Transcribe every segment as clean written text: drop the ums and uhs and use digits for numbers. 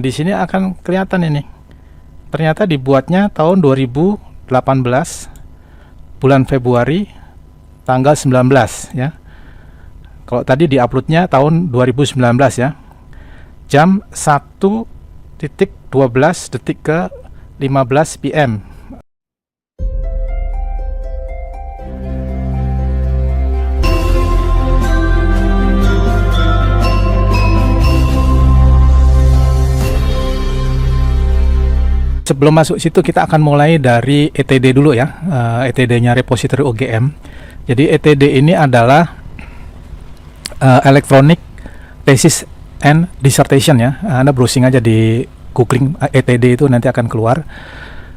di sini akan kelihatan ini. Ternyata dibuatnya tahun 2018 bulan Februari tanggal 19 ya. Kalau tadi diuploadnya tahun 2019 ya. Jam 1:12 detik ke 15 PM. Sebelum masuk situ kita akan mulai dari ETD dulu ya, ETD-nya repository OGM. Jadi ETD ini adalah Electronic Thesis and Dissertation ya. Anda browsing aja di googling ETD itu nanti akan keluar.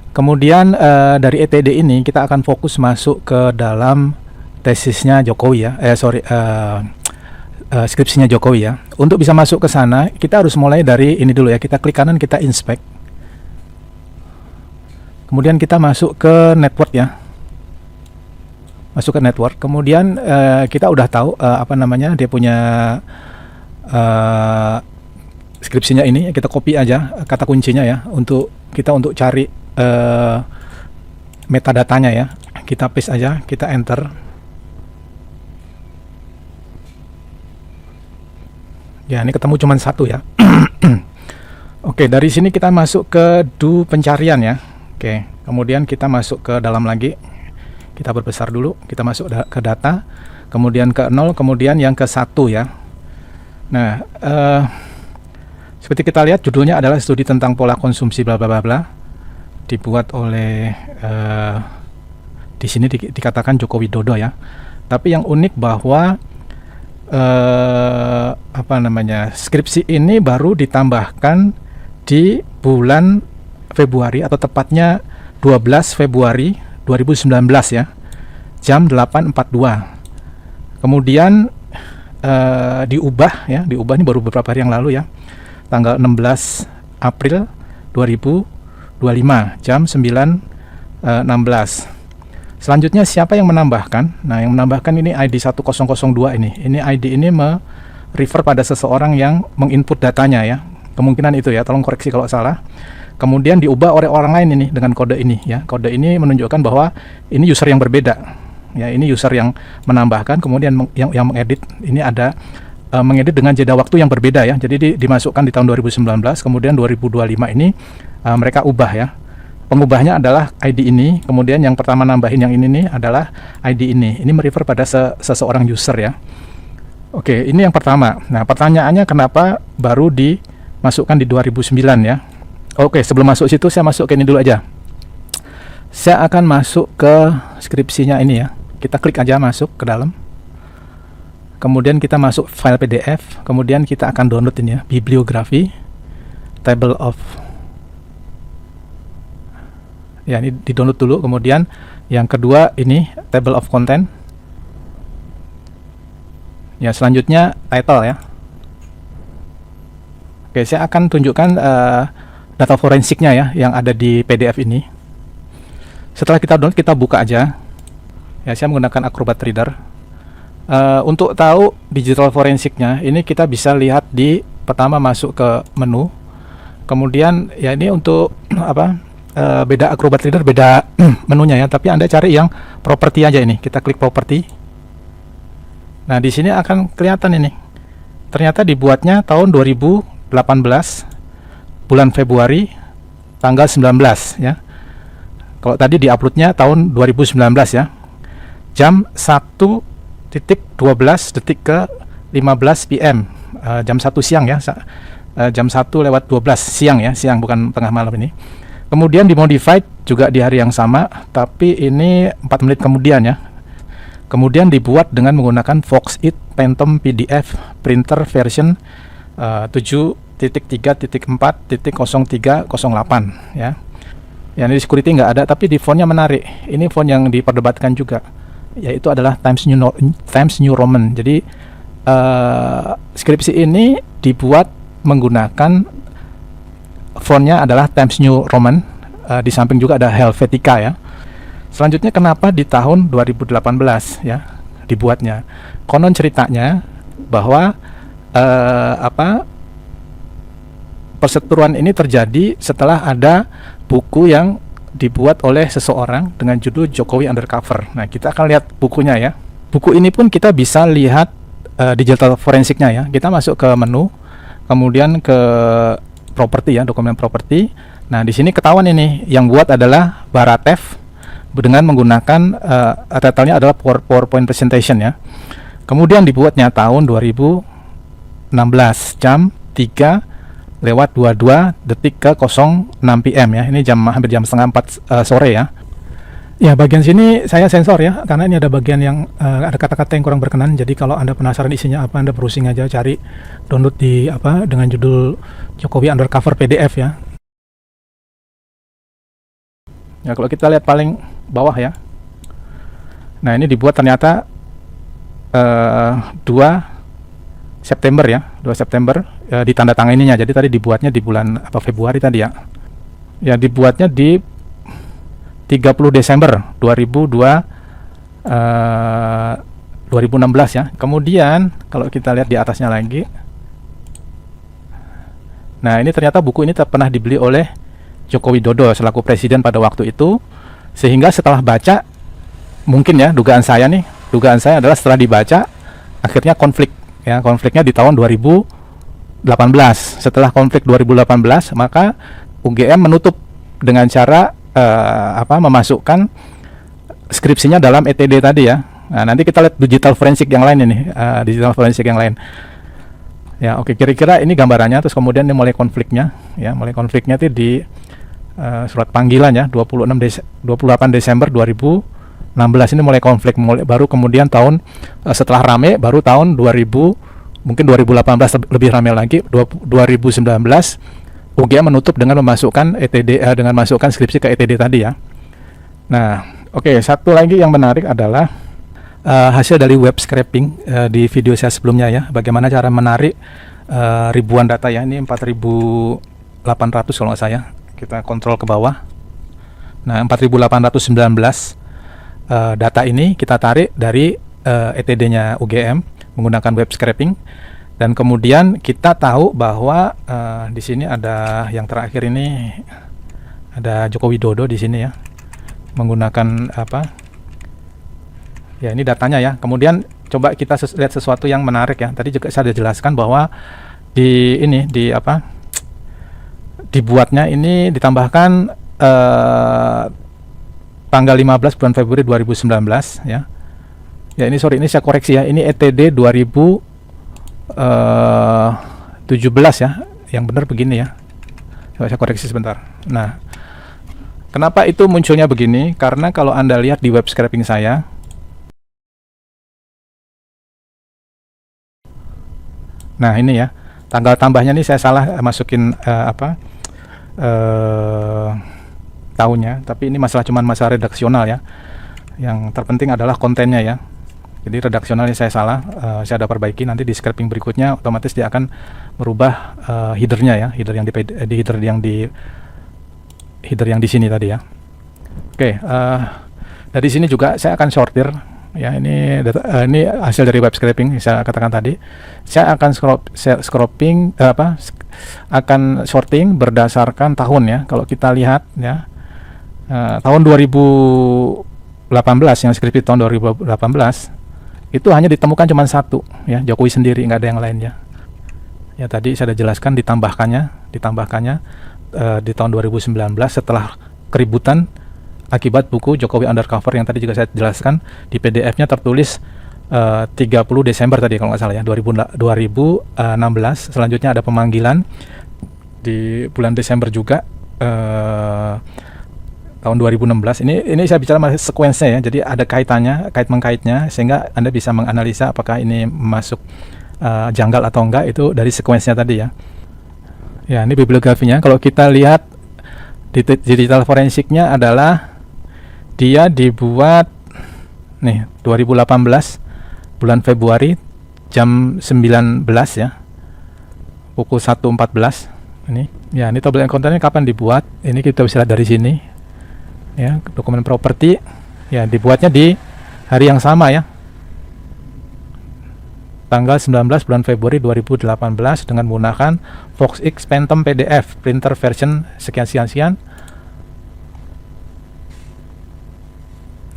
Kemudian dari ETD ini kita akan fokus masuk ke dalam tesisnya Jokowi ya, skripsinya Jokowi ya. Untuk bisa masuk ke sana kita harus mulai dari ini dulu ya. Kita klik kanan, kita inspect. Kemudian kita masuk ke network ya, masuk ke network. Kemudian kita udah tahu apa namanya dia punya skripsinya ini. Kita copy aja kata kuncinya ya untuk cari metadatanya ya. Kita paste aja, kita enter. Ya ini ketemu cuma satu ya. Oke, dari sini kita masuk ke do pencarian ya. Oke, kemudian kita masuk ke dalam lagi. Kita berbesar dulu, kita masuk ke data, kemudian ke 0, kemudian yang ke 1 ya. Nah, seperti kita lihat judulnya adalah studi tentang pola konsumsi bla bla bla bla. Dibuat oleh di sini dikatakan Joko Widodo ya. Tapi yang unik bahwa apa namanya? Skripsi ini baru ditambahkan di bulan Februari atau tepatnya 12 Februari 2019 ya, jam 8.42. Kemudian diubah ini baru beberapa hari yang lalu ya, tanggal 16 April 2025 jam 9.16. Selanjutnya siapa yang menambahkan? Nah, yang menambahkan ini ID 1002 ini. Ini ID ini refer pada seseorang yang menginput datanya ya. Kemungkinan itu ya, tolong koreksi kalau salah. Kemudian diubah oleh orang lain ini dengan kode ini ya. Kode ini menunjukkan bahwa ini user yang berbeda. Ya, ini user yang menambahkan, kemudian yang mengedit ini ada mengedit dengan jeda waktu yang berbeda ya. Jadi dimasukkan di tahun 2019, kemudian 2025 ini mereka ubah ya. Pengubahnya adalah ID ini, kemudian yang pertama nambahin yang ini nih adalah ID ini. Ini merefer pada seseorang user ya. Oke, ini yang pertama. Nah, pertanyaannya kenapa baru dimasukkan di 2009 ya? Oke, sebelum masuk situ saya masuk ke ini dulu aja. Saya akan masuk ke skripsinya ini ya. Kita klik aja masuk ke dalam. Kemudian kita masuk file PDF. Kemudian kita akan download ini ya, bibliografi, table of. Ya, ini di download dulu. Kemudian yang kedua ini table of content. Ya, selanjutnya title ya. Oke, saya akan tunjukkan data forensiknya ya yang ada di PDF ini. Setelah kita download, kita buka aja. Ya, saya menggunakan Acrobat Reader. Untuk tahu digital forensiknya, ini kita bisa lihat di pertama masuk ke menu. Kemudian ya ini untuk apa? Beda Acrobat Reader, beda menunya ya. Tapi Anda cari yang properti aja ini. Kita klik properti. Nah, di sini akan kelihatan ini. Ternyata dibuatnya tahun 2018 bulan Februari tanggal 19 ya. Kalau tadi diuploadnya tahun 2019 ya, jam 1:12 detik ke 15 PM, jam 1 siang ya, jam 1:12 siang ya, siang bukan tengah malam ini. Kemudian dimodified juga di hari yang sama, tapi ini 4 menit kemudian ya. Kemudian dibuat dengan menggunakan Foxit Phantom PDF printer version 7.3.4.0308 ya. Ya, ini di security nggak ada, tapi di fontnya menarik. Ini font yang diperdebatkan juga, yaitu adalah Times New Roman. Jadi skripsi ini dibuat menggunakan fontnya adalah Times New Roman. Di samping juga ada Helvetica ya. Selanjutnya kenapa di tahun 2018 ya dibuatnya? Konon ceritanya bahwa perseteruan ini terjadi setelah ada buku yang dibuat oleh seseorang dengan judul Jokowi Undercover. Nah, kita akan lihat bukunya ya. Buku ini pun kita bisa lihat digital forensiknya ya. Kita masuk ke menu, kemudian ke properti ya, dokumen properti. Nah, di sini ketahuan ini yang buat adalah Baratev dengan menggunakan title-nya adalah PowerPoint presentation ya. Kemudian dibuatnya tahun 2016 jam 3:22 ke 06 PM ya. Ini hampir jam setengah 4 sore ya. Ya, bagian sini saya sensor ya, karena ini ada bagian yang ada kata-kata yang kurang berkenan. Jadi kalau Anda penasaran isinya apa, Anda browsing aja, cari download di dengan judul Jokowi Undercover PDF ya. Ya, kalau kita lihat paling bawah ya. Nah, ini dibuat ternyata 2 September ya, 2 September ditandatanganinya. Jadi tadi dibuatnya di bulan Februari tadi ya. Ya, dibuatnya di 30 Desember 2016 ya. Kemudian kalau kita lihat di atasnya lagi, nah ini ternyata buku ini pernah dibeli oleh Joko Widodo selaku presiden pada waktu itu, sehingga setelah baca, mungkin ya dugaan saya adalah setelah dibaca akhirnya konflik ya, konfliknya di tahun 2018. Setelah konflik 2018 maka UGM menutup dengan cara memasukkan skripsinya dalam ETD tadi ya. Nah, nanti kita lihat digital forensik yang lain ini, digital forensik yang lain. Ya, oke, kira-kira ini gambarannya. Terus kemudian ini mulai konfliknya, ya, mulai konfliknya itu di surat panggilan ya, 28 Desember 2016 ini mulai konflik, baru kemudian tahun setelah rame, baru tahun 2000, mungkin 2018 lebih rame lagi, 2019 UGM menutup dengan memasukkan ETD, dengan masukkan skripsi ke ETD tadi ya. Nah, oke, satu lagi yang menarik adalah hasil dari web scraping di video saya sebelumnya ya. Bagaimana cara menarik ribuan data ya. Ini 4.800 kalau nggak saya. Kita kontrol ke bawah. Nah, 4.819 data ini kita tarik dari ETD-nya UGM menggunakan web scraping. Dan kemudian kita tahu bahwa di sini ada yang terakhir ini ada Joko Widodo di sini ya, menggunakan ya ini datanya ya. Kemudian coba kita lihat sesuatu yang menarik ya. Tadi juga saya sudah jelaskan bahwa dibuatnya ini ditambahkan tanggal 15 bulan Februari 2019 ya. Ya ini saya koreksi ya. Ini ETD 17 ya, yang benar begini ya. Coba saya koreksi sebentar. Nah, kenapa itu munculnya begini? Karena kalau Anda lihat di web scraping saya, nah ini ya, tanggal tambahnya ini saya salah masukin tahunnya, tapi ini cuman masalah redaksional ya. Yang terpenting adalah kontennya ya. Jadi redaksionalnya saya salah, saya ada perbaiki. Nanti di scraping berikutnya otomatis dia akan merubah headernya ya, header yang di sini tadi ya. Oke, dari sini juga saya akan sortir ya. Ini hasil dari web scraping saya katakan tadi. Saya akan akan sorting berdasarkan tahun ya. Kalau kita lihat ya, tahun 2018 yang skripsi tahun 2018 itu hanya ditemukan cuma satu ya, Jokowi sendiri, nggak ada yang lainnya ya. Tadi saya sudah jelaskan ditambahkannya di tahun 2019 setelah keributan akibat buku Jokowi Undercover yang tadi juga saya jelaskan. Di PDF-nya tertulis 30 Desember tadi kalau nggak salah ya, 2016. Selanjutnya ada pemanggilan di bulan Desember juga tahun 2016. Ini saya bicara sekuensnya ya, jadi ada kaitannya, kait-mengkaitnya, sehingga Anda bisa menganalisa apakah ini masuk janggal atau enggak, itu dari sekuensnya tadi ya. Ya, ini bibliografinya. Kalau kita lihat di digital forensiknya adalah dia dibuat nih 2018 bulan Februari jam 19 ya, pukul 1.14 ini. Ya, ini table and containnya kapan dibuat? Ini kita bisa lihat dari sini. Ya, dokumen properti ya dibuatnya di hari yang sama ya. tanggal 19 bulan Februari 2018 dengan menggunakan VoxX Phantom PDF printer version sekian-sekian.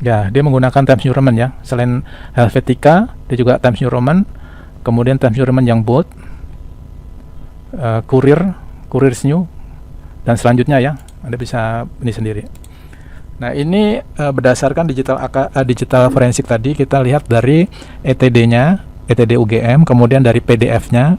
Ya, dia menggunakan Times New Roman ya. Selain Helvetica, dia juga Times New Roman. Kemudian Times New Roman yang bold, Courier's New, dan selanjutnya ya. Anda bisa ini sendiri. Nah, ini berdasarkan digital forensik tadi, kita lihat dari ETD-nya, ETD UGM, kemudian dari PDF-nya,